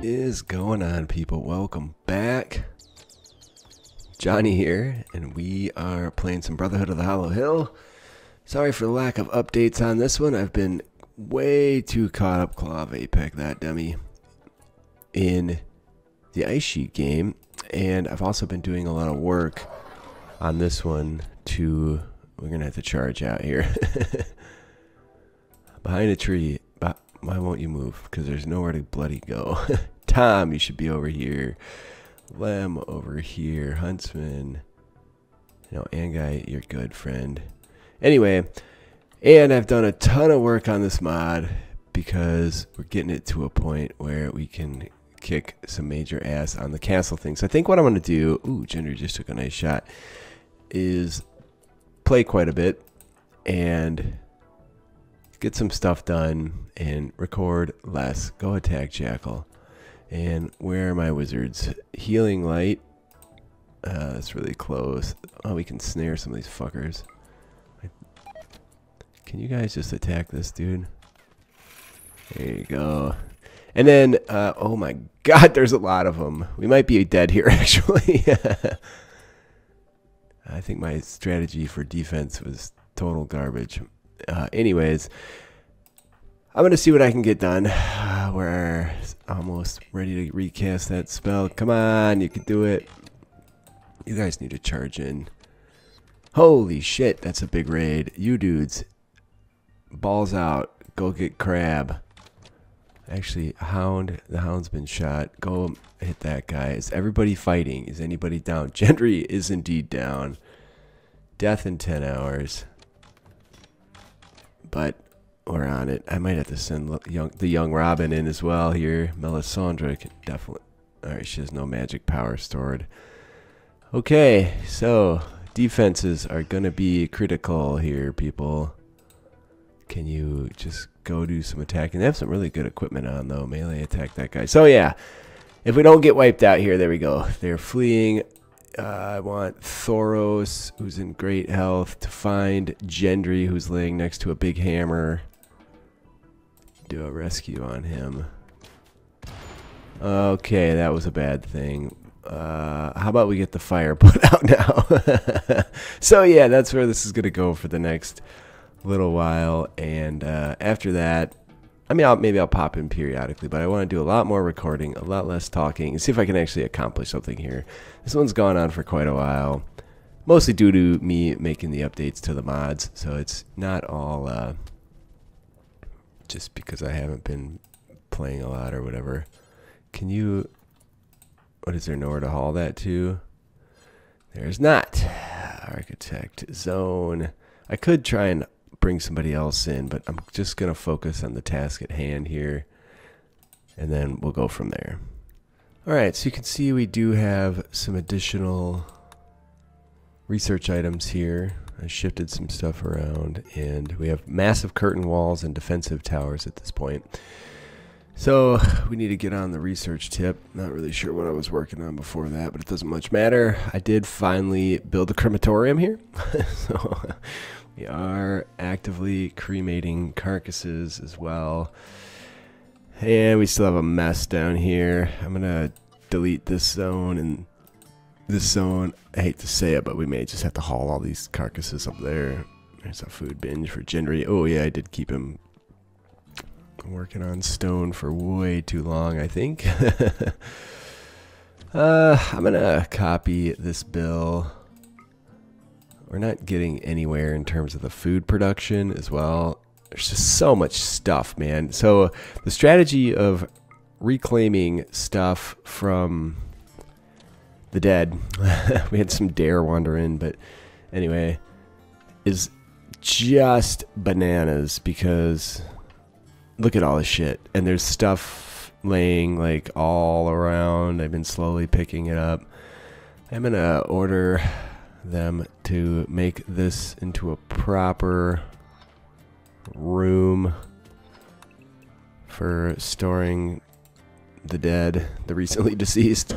Is going on, people? Welcome back. Johnny here, and we are playing some Brotherhood of the Hollow Hill. Sorry for the lack of updates on this one. I've been way too caught up, Claw of Apex, that dummy, in the Ice Sheet game, and I've also been doing a lot of work on this one to... We're gonna have to charge out here. Behind a tree. Why won't you move? Because there's nowhere to bloody go. Tom, you should be over here. Lem over here. Huntsman. No, Anguy, you're good, friend. Anyway, and I've done a ton of work on this mod because we're getting it to a point where we can kick some major ass on the castle thing. So I think what I'm going to do, ooh, Gender just took a nice shot, is play quite a bit and get some stuff done and record less. Go attack Jackal. And where are my wizards? Healing light. That's really close. Oh, we can snare some of these fuckers. Can you guys just attack this dude? There you go. And then, oh my god, there's a lot of them. We might be dead here, actually. I think my strategy for defense was total garbage. Anyways, I'm going to see what I can get done. We're almost ready to recast that spell. Come on, you can do it. You guys need to charge in. Holy shit, that's a big raid. You dudes, balls out. Go get Crab. Actually, Hound, the Hound's been shot. Go hit that guy. Is everybody fighting? Is anybody down? Gendry is indeed down. Death in 10 hours. But we're on it. I might have to send the young Robin in as well here. Melisandre can definitely... Alright, she has no magic power stored. Okay, so defenses are going to be critical here, people. Can you just go do some attacking? They have some really good equipment on, though. Melee attack that guy. So, yeah. If we don't get wiped out here, there we go. They're fleeing. I want Thoros, who's in great health, to find Gendry, who's laying next to a big hammer. Do a rescue on him. Okay, that was a bad thing. How about we get the fire put out now? So, yeah, that's where this is going to go for the next little while. And after that, I mean, maybe I'll pop in periodically, but I want to do a lot more recording, a lot less talking, and see if I can actually accomplish something here. This one's gone on for quite a while, mostly due to me making the updates to the mods, so it's not all just because I haven't been playing a lot or whatever. Can you... What, is there nowhere to haul that to? There's not. Architect zone. I could try and bring somebody else in, but I'm just going to focus on the task at hand here, and then we'll go from there. Alright, so you can see we do have some additional research items here. I shifted some stuff around, and we have massive curtain walls and defensive towers at this point. So we need to get on the research tip. Not really sure what I was working on before that, but it doesn't much matter. I did finally build a crematorium here. So we are actively cremating carcasses as well. And we still have a mess down here. I'm going to delete this zone and this zone. I hate to say it, but we may just have to haul all these carcasses up there. There's a food binge for Gendry. Oh, yeah, I did keep him working on stone for way too long, I think. I'm going to copy this bill. We're not getting anywhere in terms of the food production as well. There's just so much stuff, man. So the strategy of reclaiming stuff from the dead, we had some dare wander in, but anyway, is just bananas because look at all this shit. And there's stuff laying like all around. I've been slowly picking it up. I'm going to order them to make this into a proper room for storing the dead, the recently deceased,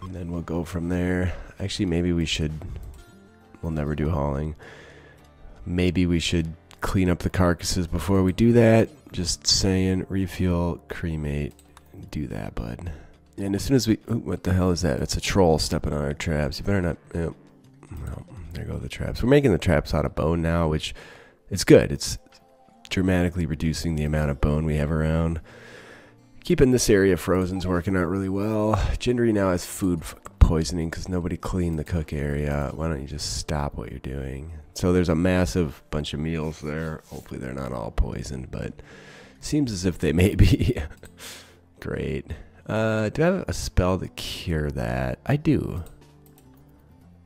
and then we'll go from there. Actually, maybe we should, we'll never do hauling. Maybe we should clean up the carcasses before we do that. Just saying, refuel, cremate, do that, bud. And as soon as we... Ooh, what the hell is that? It's a troll stepping on our traps. You better not... Well, there go the traps. We're making the traps out of bone now, which... It's good. It's dramatically reducing the amount of bone we have around. Keeping this area frozen's working out really well. Gendry now has food poisoning because nobody cleaned the cook area. Why don't you just stop what you're doing? So there's a massive bunch of meals there. Hopefully they're not all poisoned, but seems as if they may be. Great. Do I have a spell to cure that? I do.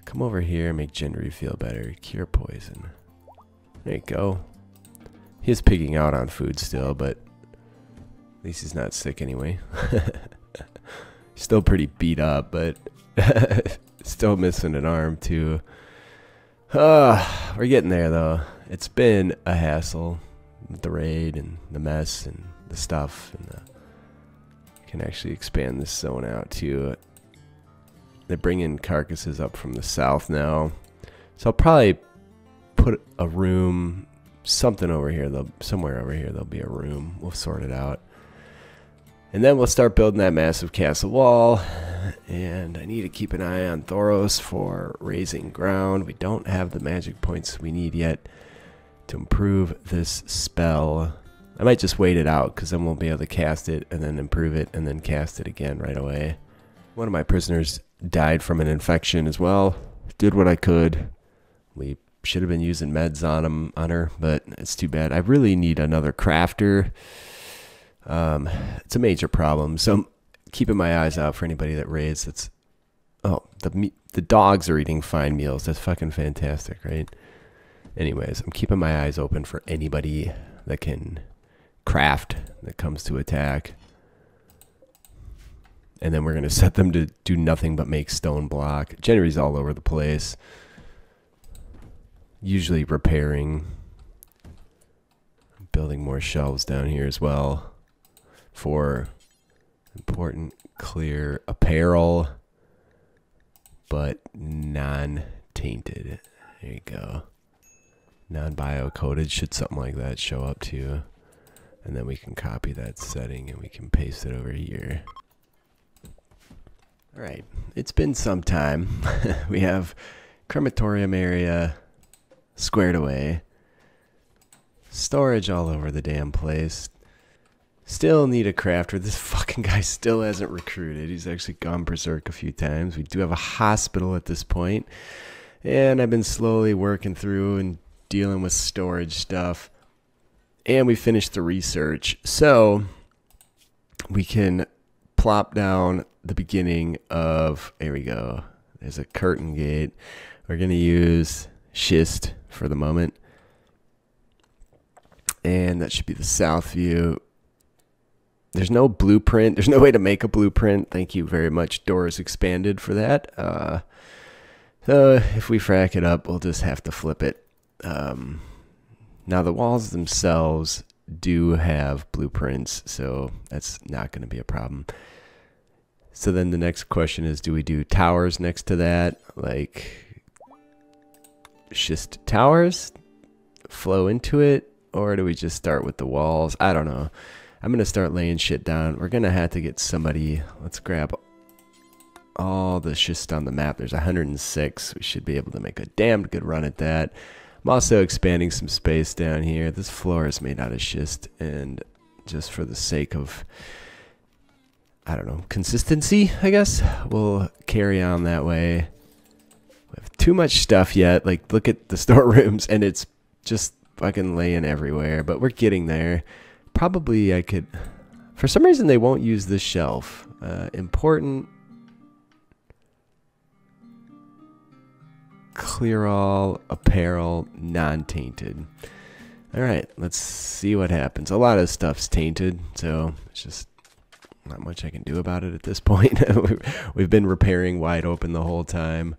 Come over here and make Gendry feel better. Cure poison. There you go. He is pigging out on food still, but at least he's not sick anyway. Still pretty beat up, but still missing an arm too. We're getting there though. It's been a hassle with the raid and the mess and the stuff. And can actually expand this zone out too. They're bringing carcasses up from the south now, so I'll probably put a room, something over here. Somewhere over here there'll be a room. We'll sort it out. And then we'll start building that massive castle wall. And I need to keep an eye on Thoros for raising ground. We don't have the magic points we need yet to improve this spell. I might just wait it out because then we'll be able to cast it and then improve it and then cast it again right away. One of my prisoners died from an infection as well. Did what I could. We should have been using meds on her, but it's too bad. I really need another crafter. It's a major problem, so I'm keeping my eyes out for anybody that raids. That's the dogs are eating fine meals. That's fucking fantastic, right? Anyways, I'm keeping my eyes open for anybody that can craft that comes to attack. And then we're going to set them to do nothing but make stone block. Gendry's all over the place. Usually repairing. Building more shelves down here as well. For important clear apparel. But non-tainted. There you go. Non-bio-coded. Should something like that show up too. And then we can copy that setting and we can paste it over here. Alright, it's been some time. We have crematorium area squared away. Storage all over the damn place. Still need a crafter. This fucking guy still hasn't recruited. He's actually gone berserk a few times. We do have a hospital at this point. And I've been slowly working through and dealing with storage stuff. And we finished the research. So we can plop down the beginning of, there we go. There's a curtain gate. We're going to use schist for the moment. And that should be the south view. There's no blueprint. There's no way to make a blueprint. Thank you very much, Doors Expanded, for that. So if we frack it up, we'll just have to flip it. Now the walls themselves do have blueprints, so that's not going to be a problem. So then the next question is, do we do towers next to that? Like schist towers flow into it? Or do we just start with the walls? I don't know. I'm going to start laying shit down. We're going to have to get somebody. Let's grab all the schist on the map. There's 106. We should be able to make a damn good run at that. I'm also expanding some space down here. This floor is made out of schist. And just for the sake of, I don't know, consistency, I guess, we'll carry on that way. We have too much stuff yet. Like, look at the storerooms, and it's just fucking laying everywhere. But we're getting there. Probably I could, for some reason they won't use this shelf. Important. Clear all, apparel, non-tainted. Alright, let's see what happens. A lot of stuff's tainted, so it's just not much I can do about it at this point. We've been repairing wide open the whole time.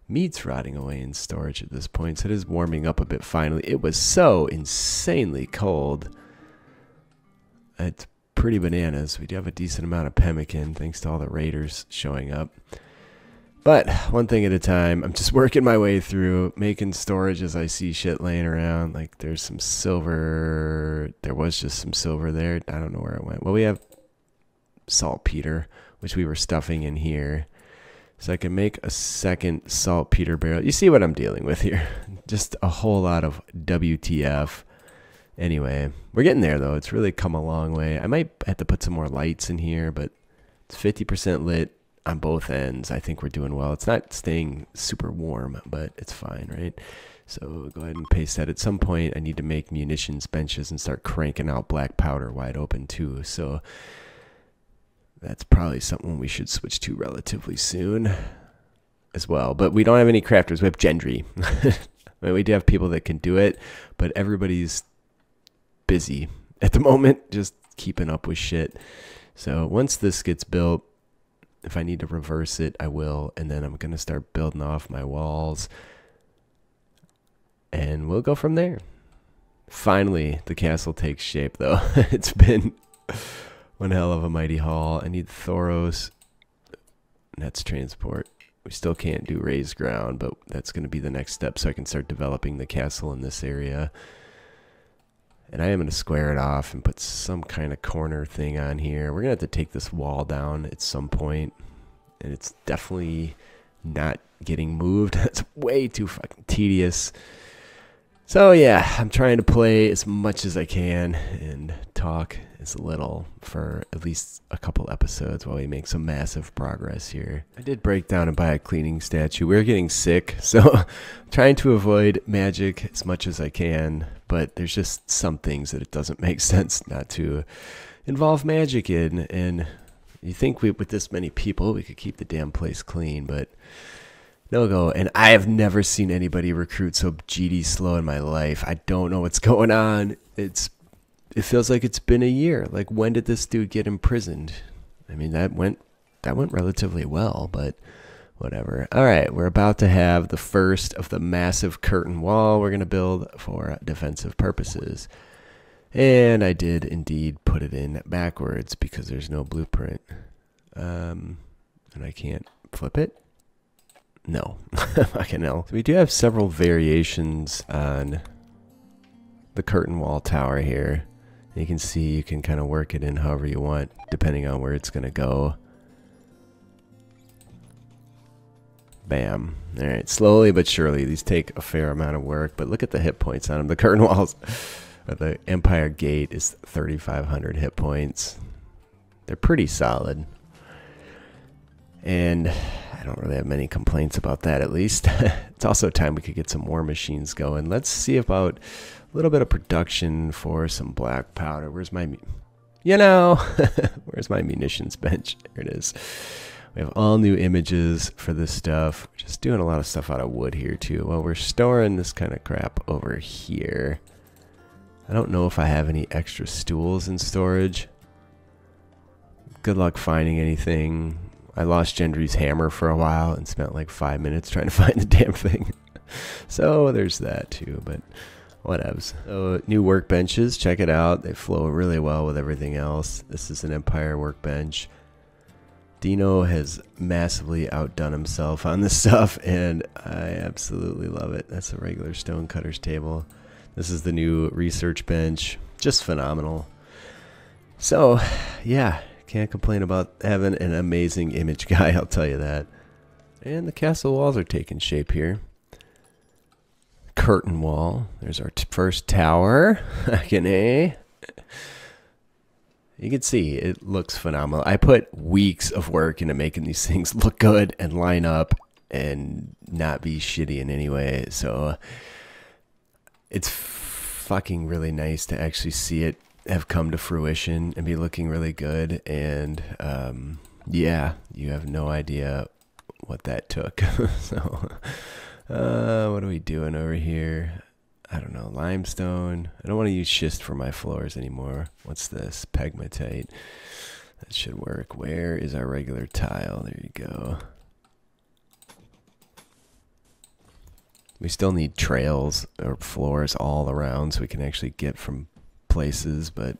Meat's rotting away in storage at this point, so it is warming up a bit finally. It was so insanely cold. It's pretty bananas. We do have a decent amount of pemmican thanks to all the raiders showing up. But one thing at a time. I'm just working my way through, making storage as I see shit laying around. Like there's some silver. There was just some silver there. I don't know where it went. Well, we have saltpeter, which we were stuffing in here. So I can make a second saltpeter barrel. You see what I'm dealing with here. Just a whole lot of WTF. Anyway, we're getting there though. It's really come a long way. I might have to put some more lights in here, but it's 50% lit on both ends. I think we're doing well. It's not staying super warm, but it's fine, right? So go ahead and paste that. At some point, I need to make munitions benches and start cranking out black powder wide open too. So that's probably something we should switch to relatively soon as well. But we don't have any crafters. We have Gendry. I mean, we do have people that can do it, but everybody's busy at the moment, just keeping up with shit. So once this gets built, if I need to reverse it, I will. And then I'm going to start building off my walls. And we'll go from there. Finally, the castle takes shape, though. It's been one hell of a mighty haul. I need Thoros. That's transport. We still can't do raised ground, but that's going to be the next step so I can start developing the castle in this area. And I am going to square it off and put some kind of corner thing on here. We're going to have to take this wall down at some point. And it's definitely not getting moved. It's way too fucking tedious. So yeah, I'm trying to play as much as I can and talk as little for at least a couple episodes while we make some massive progress here. I did break down and buy a cleaning statue. We're getting sick, so I'm trying to avoid magic as much as I can, but there's just some things that it doesn't make sense not to involve magic in, and you think with this many people we could keep the damn place clean, but no go. And I have never seen anybody recruit so GD slow in my life. I don't know what's going on. It feels like it's been a year. Like, when did this dude get imprisoned? I mean, that went relatively well, but whatever. All right, we're about to have the first of the massive curtain wall we're going to build for defensive purposes. And I did indeed put it in backwards because there's no blueprint. And I can't flip it. No. Fucking hell. So we do have several variations on the curtain wall tower here. You can see you can kind of work it in however you want, depending on where it's going to go. Bam. All right, slowly but surely. These take a fair amount of work, but look at the hit points on them. The curtain walls, or the Empire Gate is 3,500 hit points. They're pretty solid. And I don't really have many complaints about that, at least. It's also time we could get some more machines going. Let's see about a little bit of production for some black powder. Where's my, where's my munitions bench? Here it is. We have all new images for this stuff. We're just doing a lot of stuff out of wood here too. Well, we're storing this kind of crap over here. I don't know if I have any extra stools in storage. Good luck finding anything. I lost Gendry's hammer for a while and spent like 5 minutes trying to find the damn thing. So there's that too, but whatevs. So new workbenches, check it out. They flow really well with everything else. This is an Empire workbench. Dino has massively outdone himself on this stuff, and I absolutely love it. That's a regular stonecutter's table. This is the new research bench. Just phenomenal. So, yeah, can't complain about having an amazing image guy, I'll tell you that. And the castle walls are taking shape here. Curtain wall. There's our first tower. You can see it looks phenomenal. I put weeks of work into making these things look good and line up and not be shitty in any way. So it's fucking really nice to actually see it have come to fruition and be looking really good. And yeah, you have no idea what that took. So what are we doing over here? I don't know, limestone. I don't want to use schist for my floors anymore. What's this? Pegmatite. That should work. Where is our regular tile? There you go. We still need trails or floors all around so we can actually get from places, but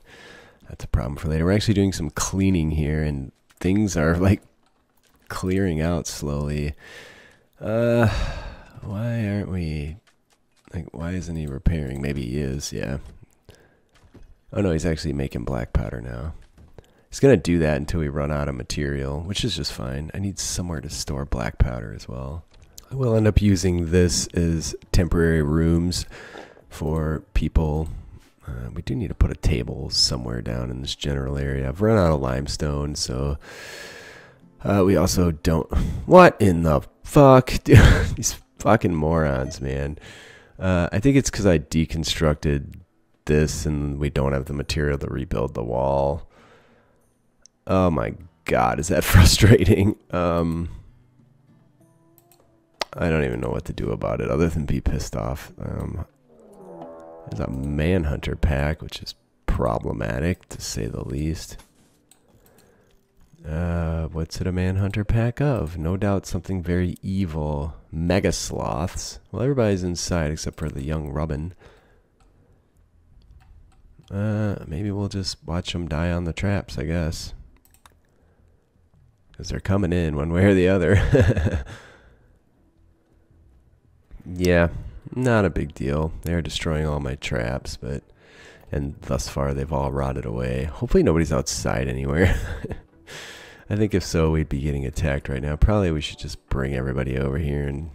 that's a problem for later. We're actually doing some cleaning here, and things are like clearing out slowly. Why aren't we... Like, why isn't he repairing? Maybe he is, yeah. Oh no, he's actually making black powder now. It's going to do that until we run out of material, which is just fine. I need somewhere to store black powder as well. I will end up using this as temporary rooms for people. We do need to put a table somewhere down in this general area. I've run out of limestone, so we also don't... What in the fuck? Dude, these fucking morons, man. I think it's because I deconstructed this and we don't have the material to rebuild the wall. Oh my god, is that frustrating? I don't even know what to do about it other than be pissed off. There's a manhunter pack, which is problematic to say the least. What's it a manhunter pack of? No doubt something very evil. Mega sloths. Well, everybody's inside except for the young Rubbin. Maybe we'll just watch them die on the traps, I guess. Because they're coming in one way or the other. Yeah, not a big deal. They're destroying all my traps, and thus far they've all rotted away. Hopefully nobody's outside anywhere. I think if so, we'd be getting attacked right now. Probably we should just bring everybody over here and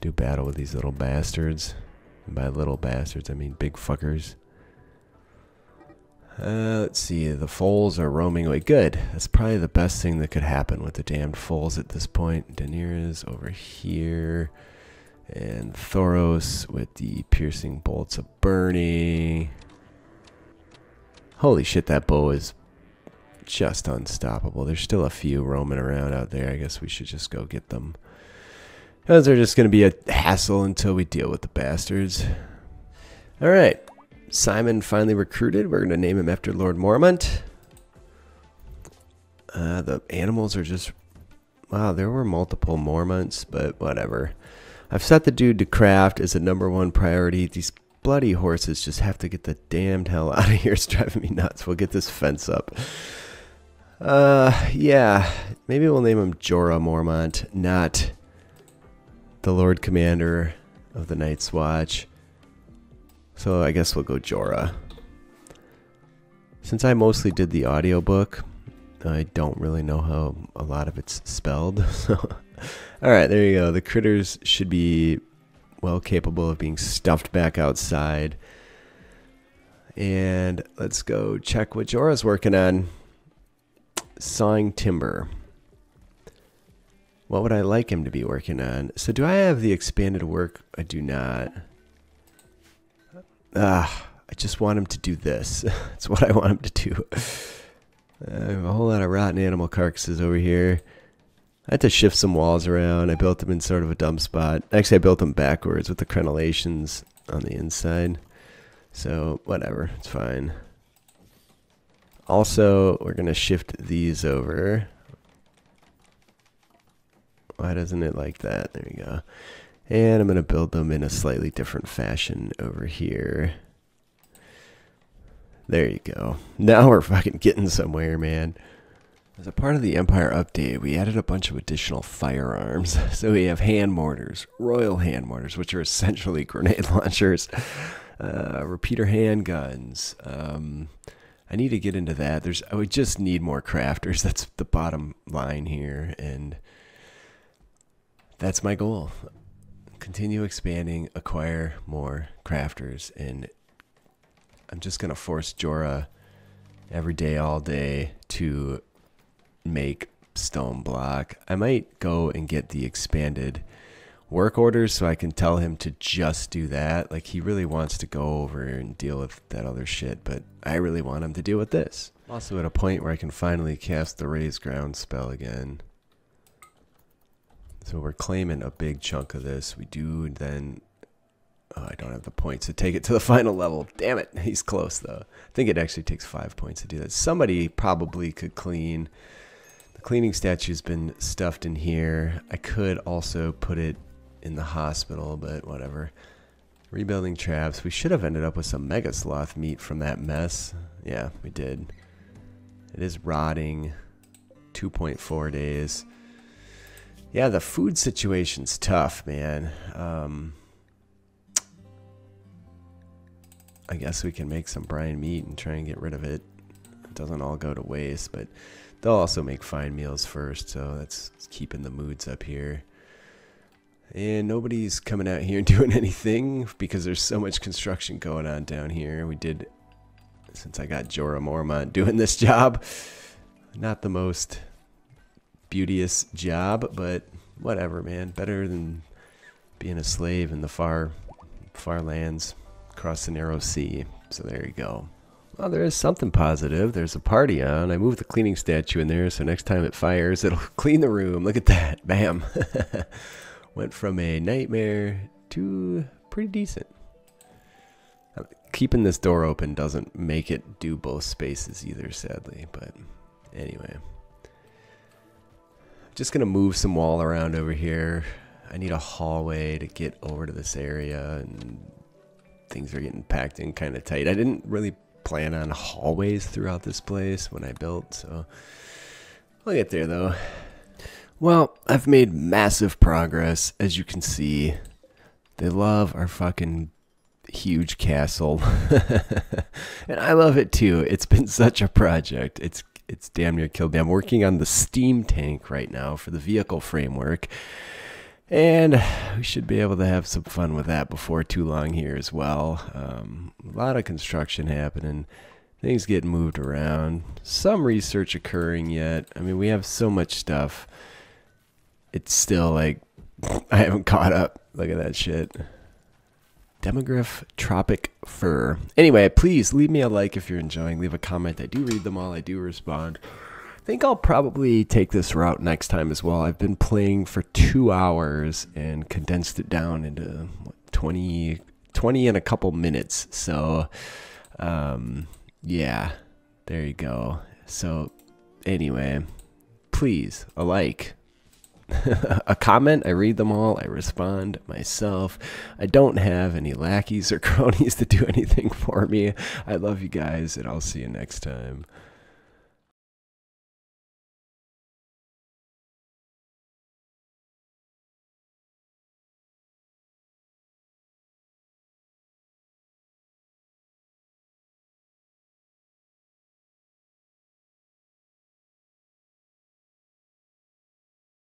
do battle with these little bastards. And by little bastards, I mean big fuckers. Let's see, the foals are roaming away. Good. That's probably the best thing that could happen with the damned foals at this point. Daenerys over here. And Thoros with the piercing bolts of burning. Holy shit, that bow is just unstoppable. There's still a few roaming around out there. I guess we should just go get them. Because they're just going to be a hassle until we deal with the bastards. Alright. Simon finally recruited. We're going to name him after Lord Mormont. The animals are just... Wow, there were multiple Mormonts, but whatever. I've set the dude to craft as a #1 priority. These bloody horses just have to get the damned hell out of here. It's driving me nuts. We'll get this fence up. Yeah. Maybe we'll name him Jorah Mormont, not the Lord Commander of the Night's Watch. So I guess we'll go Jorah. Since I mostly did the audiobook, I don't really know how a lot of it's spelled. So, alright, there you go. The critters should be well capable of being stuffed back outside. And let's go check what Jorah's working on. Sawing timber. What would I like him to be working on? So do I have the expanded work? I do not. I just want him to do this. That's what I want him to do. I have a whole lot of rotten animal carcasses over here. I had to shift some walls around. I built them in sort of a dumb spot. Actually, I built them backwards with the crenellations on the inside. So, whatever. It's fine. Also, we're going to shift these over. Why doesn't it like that? There we go. And I'm going to build them in a slightly different fashion over here. There you go. Now we're fucking getting somewhere, man. As a part of the Empire update, we added a bunch of additional firearms. So we have hand mortars, royal hand mortars, which are essentially grenade launchers, repeater handguns. I need to get into that. We just need more crafters. That's the bottom line here, and that's my goal. Continue expanding, acquire more crafters, and I'm just going to force Jorah every day, all day to make stone block. I might go and get the expanded work orders so I can tell him to just do that. Like, he really wants to go over and deal with that other shit, but I really want him to deal with this. I'm also at a point where I can finally cast the Raise Ground spell again. So we're claiming a big chunk of this. We do then... Oh, I don't have the points to take it to the final level. Damn it. He's close, though. I think it actually takes 5 points to do that. Somebody probably could clean. The cleaning statue's been stuffed in here. I could also put it in the hospital, but whatever. Rebuilding traps. We should have ended up with some mega sloth meat from that mess. Yeah, we did. It is rotting. 2.4 days. Yeah, the food situation's tough, man. I guess we can make some brine meat and try and get rid of it. doesn't all go to waste, but they'll also make fine meals first, so that's keeping the moods up here. And nobody's coming out here and doing anything because there's so much construction going on down here. We did, since I got Jorah Mormont doing this job, not the most beauteous job, but whatever, man. Better than being a slave in the far lands across the narrow sea. So there you go. Well, there is something positive. There's a party on. I moved the cleaning statue in there, so next time it fires, it'll clean the room. Look at that. Bam. Went from a nightmare to pretty decent. Keeping this door open doesn't make it do both spaces either, sadly. But anyway. Just going to move some wall around over here. I need a hallway to get over to this area, and things are getting packed in kind of tight. I didn't really plan on hallways throughout this place when I built, so I'll get there though. Well, I've made massive progress, as you can see. They love our fucking huge castle. And I love it too. It's been such a project. It's damn near killed me. I'm working on the steam tank right now for the vehicle framework. And we should be able to have some fun with that before too long here as well. A lot of construction happening. Things getting moved around. Some research occurring yet. I mean, we have so much stuff. It's still like, I haven't caught up. Look at that shit. Demograph tropic fur. Anyway, please leave me a like if you're enjoying. Leave a comment. I do read them all. I do respond. I think I'll probably take this route next time as well. I've been playing for 2 hours and condensed it down into what, 20 and a couple minutes. So, yeah, there you go. So, anyway, please, a like. A comment. I read them all. I respond myself. I don't have any lackeys or cronies to do anything for me. I love you guys, and I'll see you next time.